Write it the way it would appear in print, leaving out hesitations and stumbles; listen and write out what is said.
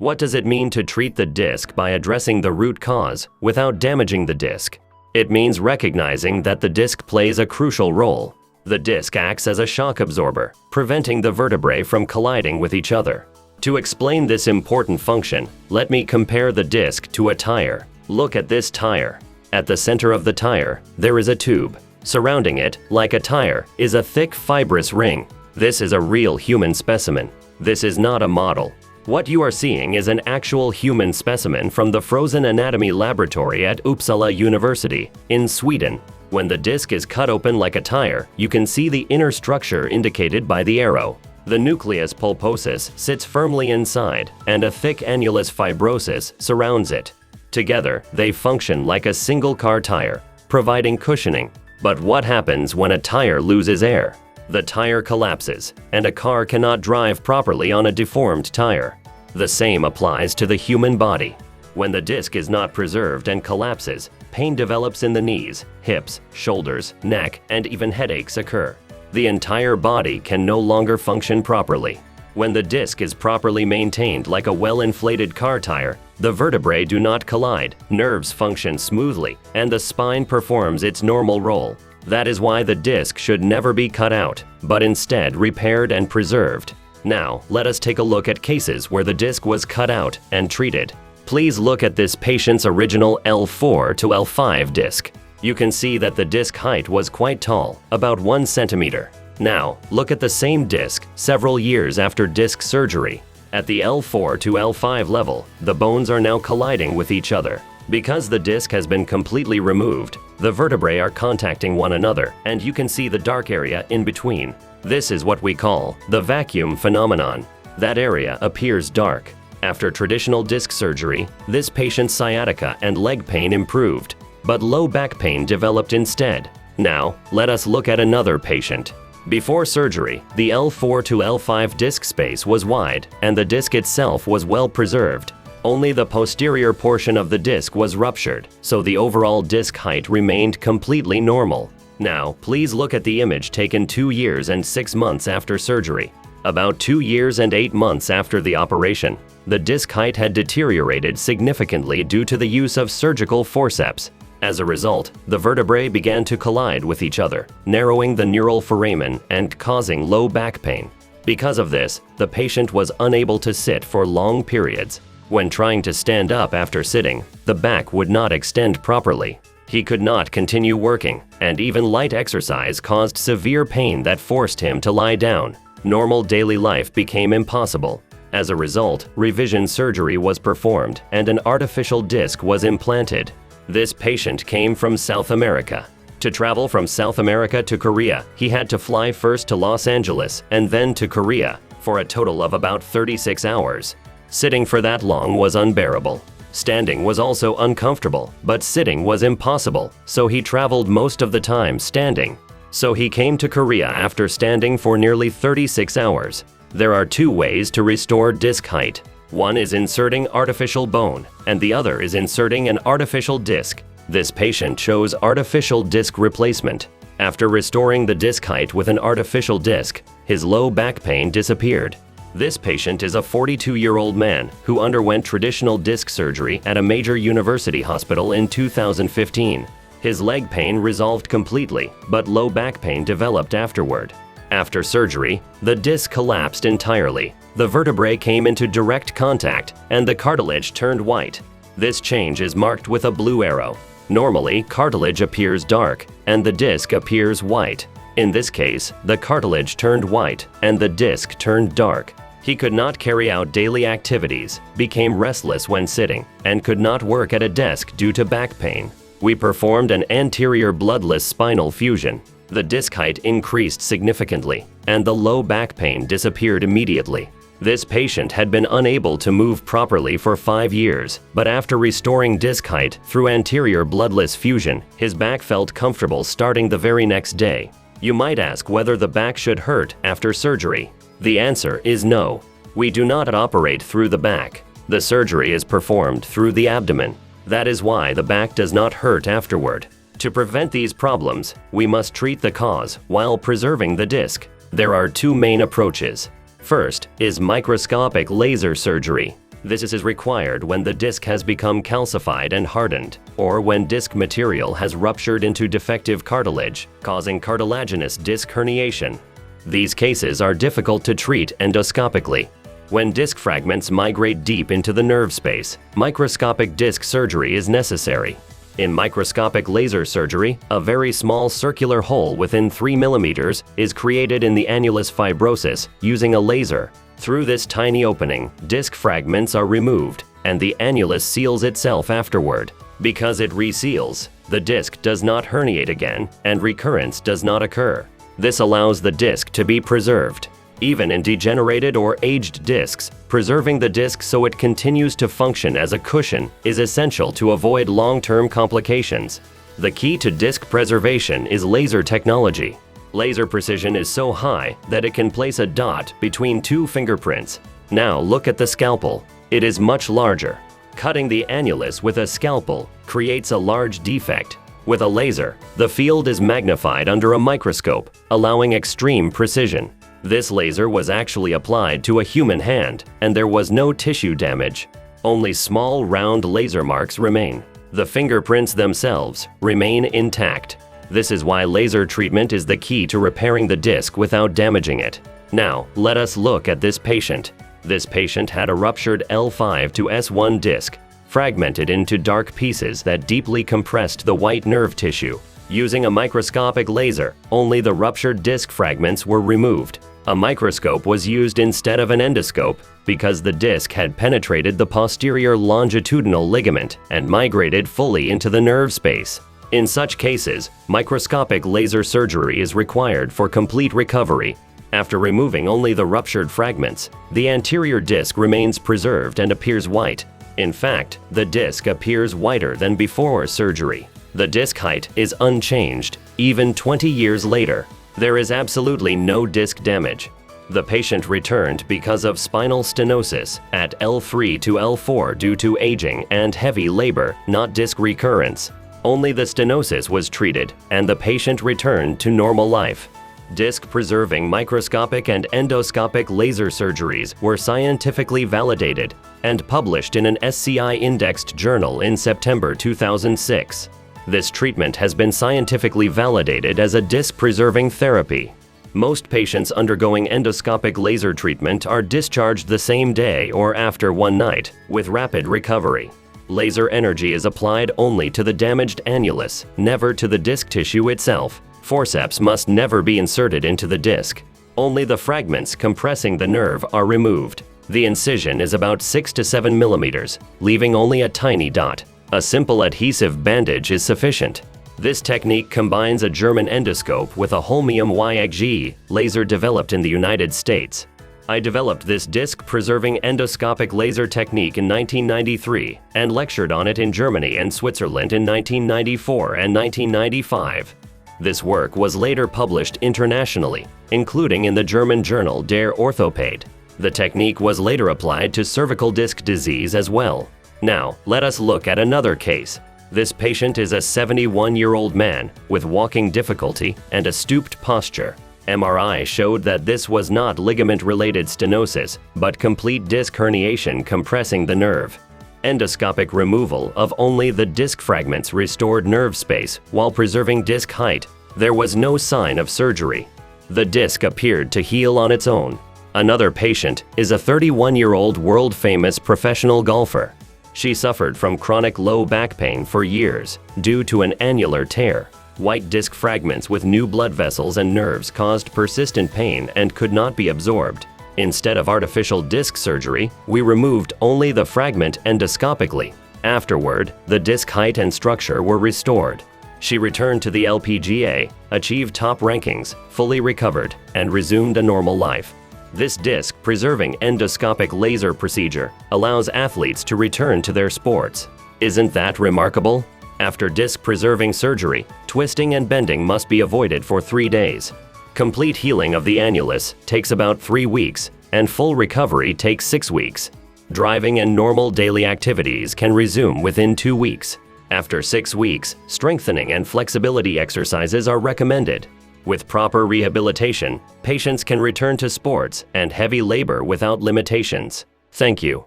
What does it mean to treat the disc by addressing the root cause without damaging the disc? It means recognizing that the disc plays a crucial role. The disc acts as a shock absorber, preventing the vertebrae from colliding with each other. To explain this important function, let me compare the disc to a tire. Look at this tire. At the center of the tire, there is a tube. Surrounding it, like a tire, is a thick fibrous ring. This is a real human specimen. This is not a model. What you are seeing is an actual human specimen from the Frozen Anatomy Laboratory at Uppsala University in Sweden. When the disc is cut open like a tire, you can see the inner structure indicated by the arrow. The nucleus pulposus sits firmly inside, and a thick annulus fibrosus surrounds it. Together, they function like a single-car tire, providing cushioning. But what happens when a tire loses air? The tire collapses, and a car cannot drive properly on a deformed tire. The same applies to the human body. When the disc is not preserved and collapses, pain develops in the knees, hips, shoulders, neck, and even headaches occur. The entire body can no longer function properly. When the disc is properly maintained like a well-inflated car tire, the vertebrae do not collide, nerves function smoothly, and the spine performs its normal role. That is why the disc should never be cut out, but instead repaired and preserved. Now, let us take a look at cases where the disc was cut out and treated. Please look at this patient's original L4 to L5 disc. You can see that the disc height was quite tall, about 1 centimeter. Now, look at the same disc several years after disc surgery. At the L4 to L5 level, the bones are now colliding with each other. Because the disc has been completely removed, the vertebrae are contacting one another, and you can see the dark area in between. This is what we call the vacuum phenomenon. That area appears dark. After traditional disc surgery, this patient's sciatica and leg pain improved, but low back pain developed instead. Now, let us look at another patient. Before surgery, the L4 to L5 disc space was wide, and the disc itself was well preserved. Only the posterior portion of the disc was ruptured, so the overall disc height remained completely normal. Now, please look at the image taken 2 years and 6 months after surgery. About 2 years and 8 months after the operation, the disc height had deteriorated significantly due to the use of surgical forceps. As a result, the vertebrae began to collide with each other, narrowing the neural foramen and causing low back pain. Because of this, the patient was unable to sit for long periods. When trying to stand up after sitting, the back would not extend properly. He could not continue working, and even light exercise caused severe pain that forced him to lie down. Normal daily life became impossible. As a result, revision surgery was performed and an artificial disc was implanted. This patient came from South America. To travel from South America to Korea, he had to fly first to Los Angeles and then to Korea for a total of about 36 hours. Sitting for that long was unbearable. Standing was also uncomfortable, but sitting was impossible, so he traveled most of the time standing. So he came to Korea after standing for nearly 36 hours. There are 2 ways to restore disc height. One is inserting artificial bone, and the other is inserting an artificial disc. This patient chose artificial disc replacement. After restoring the disc height with an artificial disc, his low back pain disappeared. This patient is a 42-year-old man who underwent traditional disc surgery at a major university hospital in 2015. His leg pain resolved completely, but low back pain developed afterward. After surgery, the disc collapsed entirely. The vertebrae came into direct contact, and the cartilage turned white. This change is marked with a blue arrow. Normally, cartilage appears dark, and the disc appears white. In this case, the cartilage turned white, and the disc turned dark. He could not carry out daily activities, became restless when sitting, and could not work at a desk due to back pain. We performed an anterior bloodless spinal fusion. The disc height increased significantly, and the low back pain disappeared immediately. This patient had been unable to move properly for 5 years, but after restoring disc height through anterior bloodless fusion, his back felt comfortable starting the very next day. You might ask whether the back should hurt after surgery. The answer is no. We do not operate through the back. The surgery is performed through the abdomen. That is why the back does not hurt afterward. To prevent these problems, we must treat the cause while preserving the disc. There are 2 main approaches. First is microscopic laser surgery. This is required when the disc has become calcified and hardened, or when disc material has ruptured into defective cartilage, causing cartilaginous disc herniation. These cases are difficult to treat endoscopically. When disc fragments migrate deep into the nerve space, microscopic disc surgery is necessary. In microscopic laser surgery, a very small circular hole within 3 mm is created in the annulus fibrosus using a laser. Through this tiny opening, disc fragments are removed, and the annulus seals itself afterward. Because it reseals, the disc does not herniate again, and recurrence does not occur. This allows the disc to be preserved. Even in degenerated or aged discs, preserving the disc so it continues to function as a cushion is essential to avoid long-term complications. The key to disc preservation is laser technology. Laser precision is so high that it can place a dot between 2 fingerprints. Now look at the scalpel. It is much larger. Cutting the annulus with a scalpel creates a large defect. With a laser, the field is magnified under a microscope, allowing extreme precision. This laser was actually applied to a human hand, and there was no tissue damage. Only small, round laser marks remain. The fingerprints themselves remain intact. This is why laser treatment is the key to repairing the disc without damaging it. Now, let us look at this patient. This patient had a ruptured L5 to S1 disc, fragmented into dark pieces that deeply compressed the white nerve tissue. Using a microscopic laser, only the ruptured disc fragments were removed. A microscope was used instead of an endoscope because the disc had penetrated the posterior longitudinal ligament and migrated fully into the nerve space. In such cases, microscopic laser surgery is required for complete recovery. After removing only the ruptured fragments, the anterior disc remains preserved and appears white. In fact, the disc appears whiter than before surgery. The disc height is unchanged, even 20 years later. There is absolutely no disc damage. The patient returned because of spinal stenosis at L3 to L4 due to aging and heavy labor, not disc recurrence. Only the stenosis was treated, and the patient returned to normal life. Disc-preserving microscopic and endoscopic laser surgeries were scientifically validated and published in an SCI-indexed journal in September 2006. This treatment has been scientifically validated as a disc-preserving therapy. Most patients undergoing endoscopic laser treatment are discharged the same day or after one night, with rapid recovery. Laser energy is applied only to the damaged annulus, never to the disc tissue itself. Forceps must never be inserted into the disc. Only the fragments compressing the nerve are removed. The incision is about 6 to 7 millimeters, leaving only a tiny dot. A simple adhesive bandage is sufficient. This technique combines a German endoscope with a holmium YXG laser developed in the United States. I developed this disc-preserving endoscopic laser technique in 1993 and lectured on it in Germany and Switzerland in 1994 and 1995. This work was later published internationally, including in the German journal Der Orthopäde. The technique was later applied to cervical disc disease as well. Now, let us look at another case. This patient is a 71-year-old man with walking difficulty and a stooped posture. MRI showed that this was not ligament-related stenosis, but complete disc herniation compressing the nerve. Endoscopic removal of only the disc fragments restored nerve space while preserving disc height. There was no sign of surgery. The disc appeared to heal on its own. Another patient is a 31-year-old world-famous professional golfer. She suffered from chronic low back pain for years due to an annular tear. White disc fragments with new blood vessels and nerves caused persistent pain and could not be absorbed. Instead of artificial disc surgery, we removed only the fragment endoscopically. Afterward, the disc height and structure were restored. She returned to the LPGA, achieved top rankings, fully recovered, and resumed a normal life. This disc-preserving endoscopic laser procedure allows athletes to return to their sports. Isn't that remarkable? After disc-preserving surgery, twisting and bending must be avoided for 3 days. Complete healing of the annulus takes about 3 weeks, and full recovery takes 6 weeks. Driving and normal daily activities can resume within 2 weeks. After 6 weeks, strengthening and flexibility exercises are recommended. With proper rehabilitation, patients can return to sports and heavy labor without limitations. Thank you.